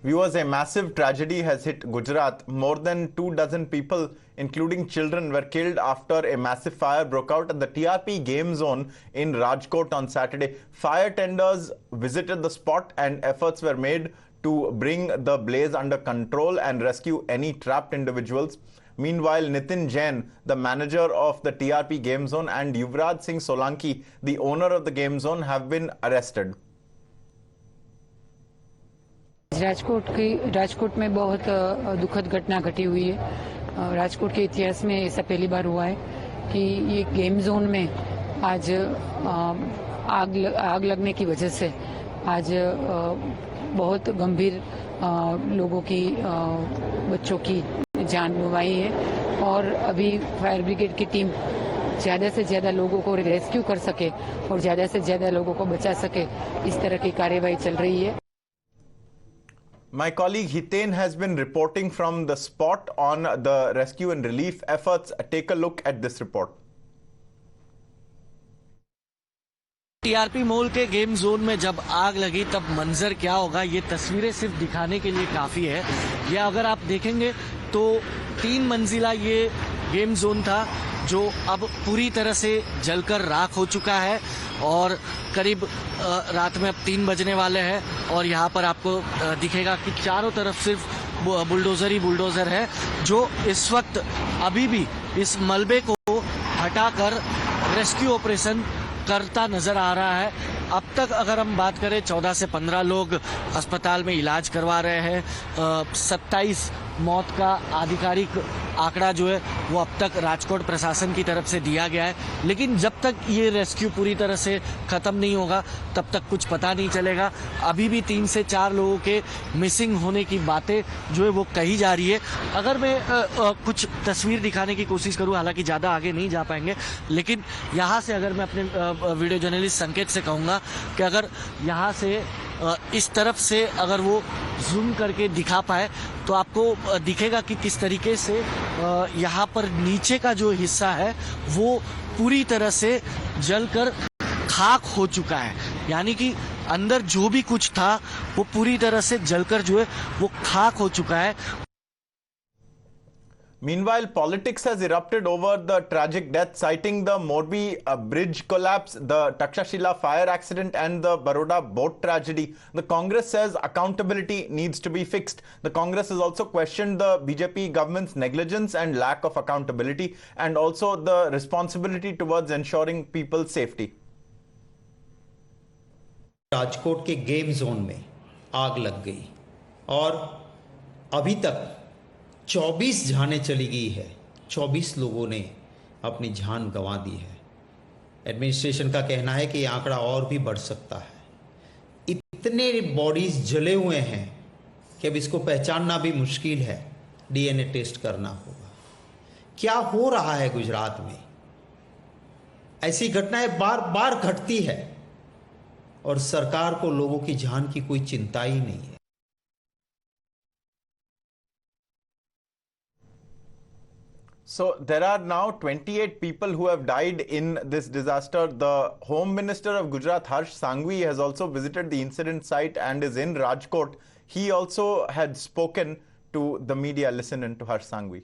Viewers, a massive tragedy has hit Gujarat. More than 24 people, including children, were killed after a massive fire broke out at the TRP game zone in Rajkot on Saturday. Fire tenders visited the spot and efforts were made to bring the blaze under control and rescue any trapped individuals. Meanwhile, Nitin Jain, the manager of the TRP game zone, and Yuvraj Singh Solanki, the owner of the game zone, have been arrested. Rajkot में बहुत दुखद घटना घटी हुई है। राजकोट के इतिहास में ऐसा पहली बार हुआ है कि ये गेम जोन में आज आग लगने की वजह से आज बहुत गंभीर लोगों की बच्चों की जान गंवाई है और अभी फायर ब्रिगेड की टीम ज्यादा से ज्यादा लोगों को रेस्क्यू कर सके और ज्यादा से ज्यादा लोगों को बचा सके, इस तरह की कार्यवाही चल रही है। My colleague Hiten has been reporting from the spot on the rescue and relief efforts. Take a look at this report. TRP mall के गेम जोन में जब आग लगी तब मंजर क्या होगा, ये तस्वीरें सिर्फ दिखाने के लिए काफी है। या अगर आप देखेंगे तो 3 मंजिला ये गेम जोन था जो अब पूरी तरह से जलकर राख हो चुका है और करीब रात में अब 3 बजने वाले हैं और यहाँ पर आपको दिखेगा कि चारों तरफ सिर्फ बुलडोजर ही बुलडोजर है जो इस वक्त अभी भी इस मलबे को हटाकर रेस्क्यू ऑपरेशन करता नजर आ रहा है। अब तक अगर हम बात करें 14 से 15 लोग अस्पताल में इलाज करवा रहे हैं। 27 मौत का आधिकारिक आंकड़ा जो है वो अब तक राजकोट प्रशासन की तरफ से दिया गया है, लेकिन जब तक ये रेस्क्यू पूरी तरह से खत्म नहीं होगा तब तक कुछ पता नहीं चलेगा। अभी भी 3 से 4 लोगों के मिसिंग होने की बातें जो है वो कही जा रही है। अगर मैं कुछ तस्वीर दिखाने की कोशिश करूं, हालांकि ज़्यादा आगे नहीं जा पाएंगे, लेकिन यहाँ से अगर मैं अपने वीडियो जर्नलिस्ट संकेत से कहूँगा कि अगर यहाँ से इस तरफ से अगर वो जूम करके दिखा पाए तो आपको दिखेगा कि किस तरीके से यहाँ पर नीचे का जो हिस्सा है वो पूरी तरह से जलकर खाक हो चुका है। यानी कि अंदर जो भी कुछ था वो पूरी तरह से जलकर जो है वो खाक हो चुका है। Meanwhile, politics has erupted over the tragic death, citing the Morbi bridge collapse, the Takshashila fire accident and the Baroda boat tragedy. The Congress says accountability needs to be fixed. The Congress has also questioned the BJP government's negligence and lack of accountability and also the responsibility towards ensuring people's safety. Rajkot के game zone में आग लग गई और अभी तक 24 जानें चली गई है। 24 लोगों ने अपनी जान गंवा दी है। एडमिनिस्ट्रेशन का कहना है कि ये आंकड़ा और भी बढ़ सकता है। इतने बॉडीज जले हुए हैं कि अब इसको पहचानना भी मुश्किल है। डीएनए टेस्ट करना होगा। क्या हो रहा है गुजरात में? ऐसी घटनाएं बार बार घटती है और सरकार को लोगों की जान की कोई चिंता ही नहीं है। So there are now 28 people who have died in this disaster. The Home Minister of Gujarat, Harsh Sanghvi, has also visited the incident site and is in Rajkot. He also had spoken to the media. Listen in to Harsh Sanghvi.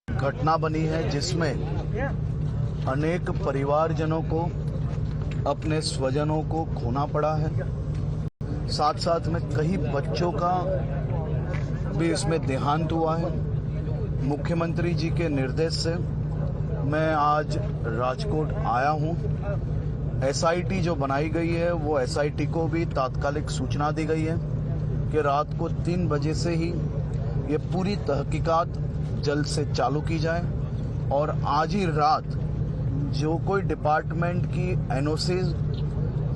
घटना बनी है जिसमें अनेक परिवारजनों को अपने स्वजनों को खोना पड़ा है। साथ साथ में कई बच्चों का भी इसमें देहांत हुआ है। मुख्यमंत्री जी के निर्देश से मैं आज राजकोट आया हूं। एसआईटी जो बनाई गई है वो एसआईटी को भी तात्कालिक सूचना दी गई है कि रात को 3 बजे से ही ये पूरी तहकीकात जल्द से चालू की जाए और आज ही रात जो कोई डिपार्टमेंट की एनओसीज,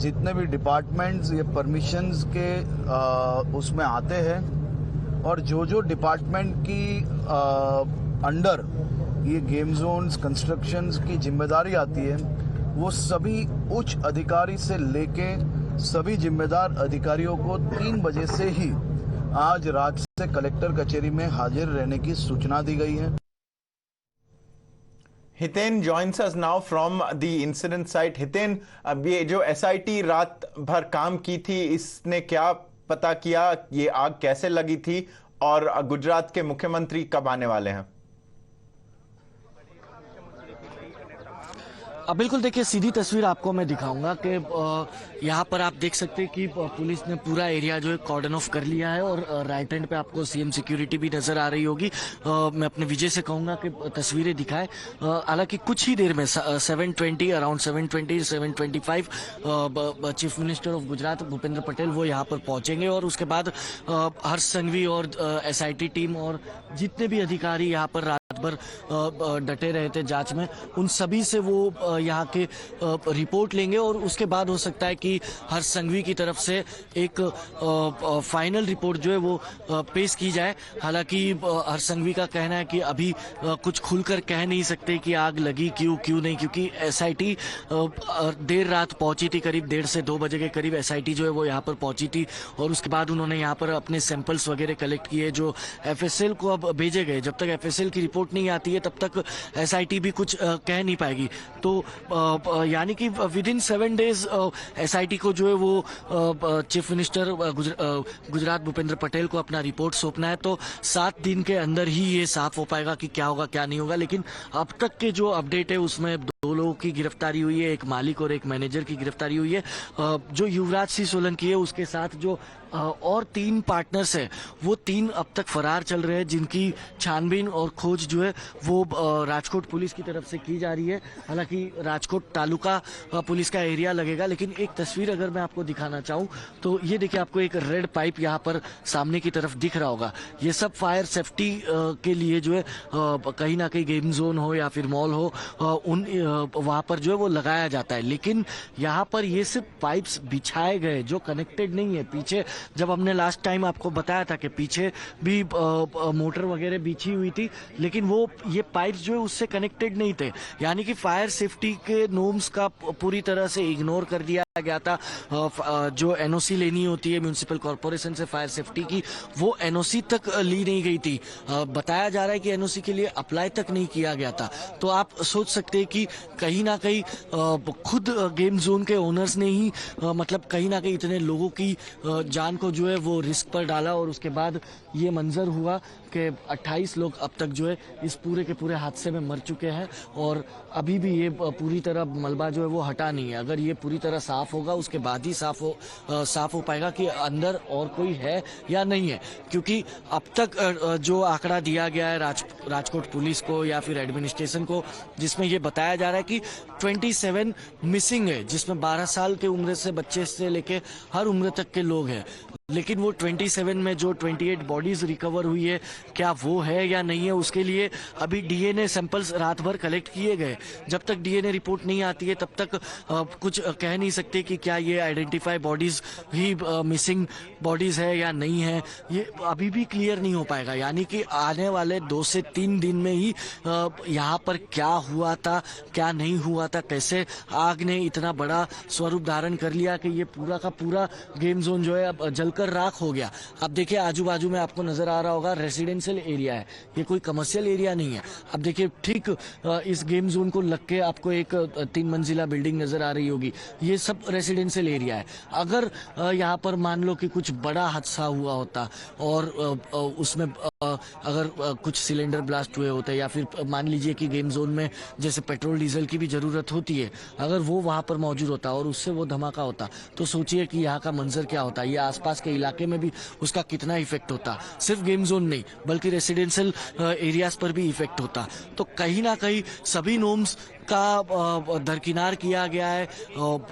जितने भी डिपार्टमेंट्स ये परमिशंस के उसमें आते हैं और जो डिपार्टमेंट की अंडर ये गेम जोन्स कंस्ट्रक्शंस की जिम्मेदारी आती है, वो सभी उच्च अधिकारी से लेके सभी जिम्मेदार अधिकारियों को 3 बजे से ही आज रात से कलेक्टर कचहरी में हाजिर रहने की सूचना दी गई है। Hiten joins us now from the incident site. Hiten, अब ये जो SIT रात भर काम की थी, इसने क्या पता किया, ये आग कैसे लगी थी और गुजरात के मुख्यमंत्री कब आने वाले हैं? बिल्कुल, देखिए सीधी तस्वीर आपको मैं दिखाऊंगा कि यहाँ पर आप देख सकते हैं कि पुलिस ने पूरा एरिया जो है कॉर्डन ऑफ कर लिया है और राइट हैंड पे आपको सीएम सिक्योरिटी भी नजर आ रही होगी। मैं अपने विजय से कहूंगा कि तस्वीरें दिखाएं। हालांकि कुछ ही देर में 7:20 around 7:20 7:25 chief minister of Gujarat Bhupendra Patel वो यहाँ पर पहुंचेंगे और उसके बाद हर्ष संघवी और SIT टीम और जितने भी अधिकारी यहाँ पर रात भर डटे रहे थे जांच में, उन सभी से वो यहाँ के रिपोर्ट लेंगे और उसके बाद हो सकता है कि हर्ष संघवी की तरफ से एक फाइनल रिपोर्ट जो है वो पेश की जाए। हालांकि हर्ष संघवी का कहना है कि अभी कुछ खुलकर कह नहीं सकते कि आग लगी क्यों नहीं, क्योंकि SIT देर रात पहुंची थी, करीब 1:30 से 2 बजे के करीब SIT जो है वो यहाँ पर पहुंची थी और उसके बाद उन्होंने यहाँ पर अपने सैंपल्स वगैरह कलेक्ट किए जो FSL को अब भेजे गए। जब तक FSL की रिपोर्ट नहीं आती है तब तक SIT भी कुछ कह नहीं पाएगी। तो यानी कि विद इन 7 डेज SIT को जो है वो चीफ मिनिस्टर गुजरात भूपेंद्र पटेल को अपना रिपोर्ट सौंपना है, तो 7 दिन के अंदर ही ये साफ हो पाएगा कि क्या होगा क्या नहीं होगा। लेकिन अब तक के जो अपडेट है उसमें 2 लोगों की गिरफ्तारी हुई है, एक मालिक और एक मैनेजर की गिरफ्तारी हुई है। जो युवराज सिंह सोलंकी है उसके साथ जो और 3 पार्टनर्स हैं वो 3 अब तक फरार चल रहे हैं, जिनकी छानबीन और खोज जो है वो राजकोट पुलिस की तरफ से की जा रही है। हालांकि राजकोट तालुका पुलिस का एरिया लगेगा, लेकिन एक तस्वीर अगर मैं आपको दिखाना चाहूँ तो ये देखिए, आपको एक रेड पाइप यहाँ पर सामने की तरफ दिख रहा होगा। ये सब फायर सेफ्टी के लिए जो है कहीं ना कहीं गेम जोन हो या फिर मॉल हो वहाँ पर जो है वो लगाया जाता है। लेकिन यहाँ पर ये सिर्फ पाइप्स बिछाए गए जो कनेक्टेड नहीं है। पीछे जब हमने लास्ट टाइम आपको बताया था कि पीछे भी मोटर वगैरह बिछी हुई थी, लेकिन वो ये पाइप्स जो है उससे कनेक्टेड नहीं थे। यानी कि फायर सेफ्टी के नॉर्म्स का पूरी तरह से इग्नोर कर दिया गया था। जो NOC लेनी होती है म्युनिसिपल कॉर्पोरेशन से फायर सेफ्टी की, वो NOC तक ली नहीं गई थी। बताया जा रहा है कि NOC के लिए अप्लाई तक नहीं किया गया था। तो आप सोच सकते हैं कि कहीं ना कहीं खुद गेम जोन के ओनर्स ने ही मतलब कहीं ना कहीं इतने लोगों की जान को जो है वो रिस्क पर डाला और उसके बाद ये मंजर हुआ कि 28 लोग अब तक जो है इस पूरे के पूरे हादसे में मर चुके हैं और अभी भी ये पूरी तरह मलबा जो है वो हटा नहीं है। अगर ये पूरी तरह साफ होगा उसके बाद ही साफ हो पाएगा कि अंदर और कोई है या नहीं है, क्योंकि अब तक जो आंकड़ा दिया गया है राजकोट पुलिस को या फिर एडमिनिस्ट्रेशन को, जिसमें ये बताया जा रहा है कि 27 मिसिंग है, जिसमें 12 साल के उम्र से बच्चे से लेके हर उम्र तक के लोग हैं। लेकिन वो 27 में जो 28 बॉडीज रिकवर हुई है, क्या वो है या नहीं है, उसके लिए अभी DNA सैंपल्स रात भर कलेक्ट किए गए। जब तक DNA रिपोर्ट नहीं आती है तब तक कुछ कह नहीं सकते कि क्या ये आइडेंटिफाई बॉडीज ही मिसिंग बॉडीज है या नहीं है, ये अभी भी क्लियर नहीं हो पाएगा। यानी कि आने वाले 2 से 3 दिन में ही यहाँ पर क्या हुआ था क्या नहीं हुआ था, कैसे आग ने इतना बड़ा स्वरूप धारण कर लिया कि ये पूरा का पूरा गेम जोन जो है अब जलकर राख हो गया। अब देखिए आजू बाजू में आपको नजर आ रहा होगा रेसिडेंशियल एरिया है, ये कोई कमर्शियल एरिया नहीं है। अब देखिए ठीक इस गेम जोन को लग के आपको एक 3 मंजिला बिल्डिंग नजर आ रही होगी, ये सब रेसिडेंशियल एरिया है। अगर यहाँ पर मान लो कि कुछ बड़ा हादसा हुआ होता और उसमें अगर कुछ सिलेंडर ब्लास्ट हुए होते या फिर मान लीजिए कि गेम जोन में जैसे पेट्रोल डीजल की भी जरूरत होती है, अगर वो वहां पर मौजूद होता और उससे वो धमाका होता तो सोचिए कि यहाँ का मंजर क्या होता, ये आसपास के इलाके में भी उसका कितना इफेक्ट होता। सिर्फ गेम जोन नहीं बल्कि रेसिडेंशियल एरियाज पर भी इफेक्ट होता। तो कहीं ना कहीं सभी नॉर्म्स का दरकिनार किया गया है।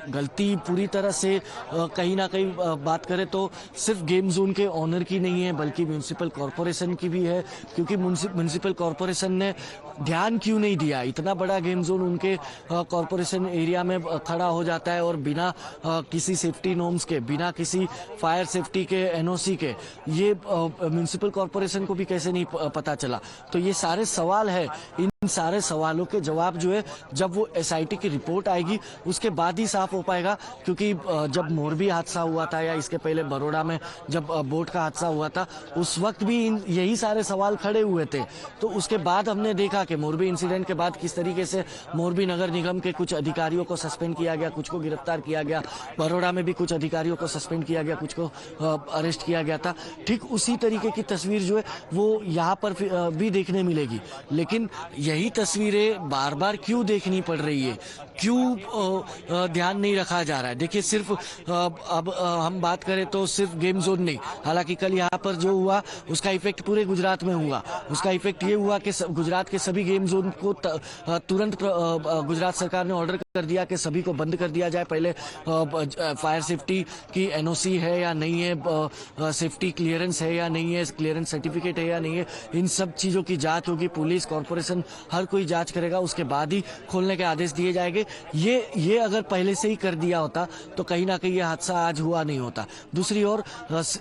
गलती पूरी तरह से कहीं ना कहीं बात करें तो सिर्फ गेम जोन के ऑनर की नहीं है बल्कि म्युनिसिपल कॉर्पोरेशन की भी है, क्योंकि म्युनिसिपल कॉर्पोरेशन ने ध्यान क्यों नहीं दिया। इतना बड़ा गेम जोन उनके कॉर्पोरेशन एरिया में खड़ा हो जाता है और बिना किसी सेफ्टी नॉर्म्स के, बिना किसी फायर सेफ्टी के NOC के, ये म्युनिसिपल कॉर्पोरेशन को भी कैसे नहीं पता चला। तो ये सारे सवाल है, इन सारे सवालों के जवाब जो है जब वो SIT की रिपोर्ट आएगी उसके बाद ही साफ हो पाएगा। क्योंकि जब मोरबी हादसा हुआ था या इसके पहले बड़ौदा में जब बोट का हादसा हुआ था, उस वक्त भी यही सारे सवाल खड़े हुए थे। तो उसके बाद हमने देखा देखा कि मोरबी इंसिडेंट के बाद किस तरीके से मोरबी नगर निगम के कुछ अधिकारियों को सस्पेंड किया गया, कुछ को गिरफ्तार किया गया, बड़ौदा में भी कुछ अधिकारियों को सस्पेंड किया गया, कुछ को अरेस्ट किया गया था। ठीक उसी तरीके की तस्वीर जो है वो यहाँ पर भी देखने मिलेगी। लेकिन यही तस्वीरें बार बार क्यों देखनी पड़ रही है, क्यों ध्यान नहीं रखा जा रहा है? देखिए सिर्फ अब हम बात करें तो सिर्फ गेम जोन नहीं, हालांकि कल यहाँ पर जो हुआ उसका इफेक्ट पूरे गुजरात में हुआ। उसका इफेक्ट ये हुआ कि गुजरात के सभी गेम जोन को तुरंत गुजरात सरकार ने ऑर्डर कर दिया कि सभी को बंद कर दिया जाए। पहले फायर सेफ्टी की एनओसी है या नहीं है, सेफ्टी क्लियरेंस है या नहीं है, क्लियरेंस सर्टिफिकेट है या नहीं है, इन सब चीज़ों की जांच होगी। पुलिस, कॉर्पोरेशन, हर कोई जांच करेगा, उसके बाद ही खोलने के आदेश दिए जाएंगे। ये अगर पहले से ही कर दिया होता तो कहीं ना कहीं ये हादसा आज हुआ नहीं होता। दूसरी ओर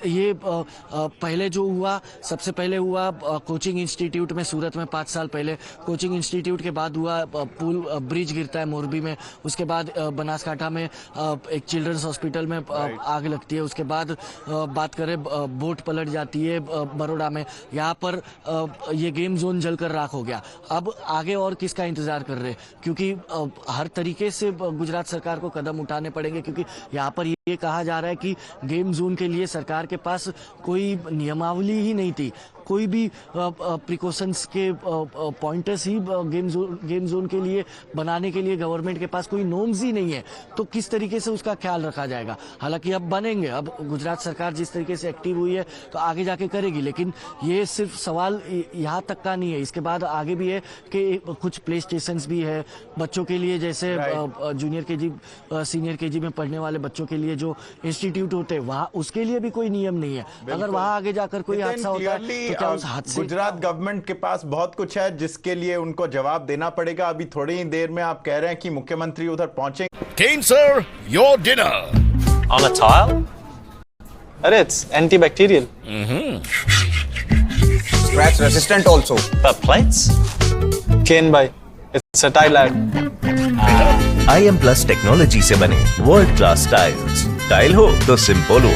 ये पहले जो हुआ, सबसे पहले हुआ कोचिंग इंस्टीट्यूट में सूरत में 5 साल पहले, कोचिंग इंस्टीट्यूट के बाद हुआ पुल ब्रिज गिरता है मोरबी में, उसके बाद बनासकांठा में एक चिल्ड्रंस हॉस्पिटल में आग लगती है, उसके बाद बात करें बोट पलट जाती है बड़ौदा में, यहाँ पर ये गेम जोन जलकर राख हो गया। अब आगे और किसका इंतजार कर रहे हैं, क्योंकि हर तरीके से गुजरात सरकार को कदम उठाने पड़ेंगे, क्योंकि यहाँ पर ये कहा जा रहा है कि गेम जोन के लिए सरकार के पास कोई नियमावली ही नहीं थी, कोई भी प्रिकॉशंस के पॉइंटर्स ही गेम जोन के लिए बनाने के लिए गवर्नमेंट के पास कोई नॉर्म्स ही नहीं है, तो किस तरीके से उसका ख्याल रखा जाएगा। हालांकि अब बनेंगे, अब गुजरात सरकार जिस तरीके से एक्टिव हुई है तो आगे जाके करेगी, लेकिन ये सिर्फ सवाल यहाँ तक का नहीं है, इसके बाद आगे भी है कि कुछ प्ले स्टेशंस भी है बच्चों के लिए, जैसे जूनियर केजी सीनियर केजी में पढ़ने वाले बच्चों के लिए जो इंस्टीट्यूट होते हैं वहाँ, उसके लिए भी कोई नियम नहीं है। अगर वहाँ आगे जाकर कोई हादसा होता है तो क्या उस हादसे, गुजरात गवर्नमेंट के पास बहुत कुछ है जिसके लिए उनको जवाब देना पड़ेगा। अभी थोड़ी ही देर में आप कह रहे हैं कि मुख्यमंत्री उधर पहुंचेंगे। Kane sir, your dinner. On a tile? Arey, it's antibacterial. Scratch resistant also. The plates? Kane bhai, it's a tile ad. IM Plus technology से बने वर्ल्ड क्लास टाइल्स। टाइल हो तो सिंपल हो।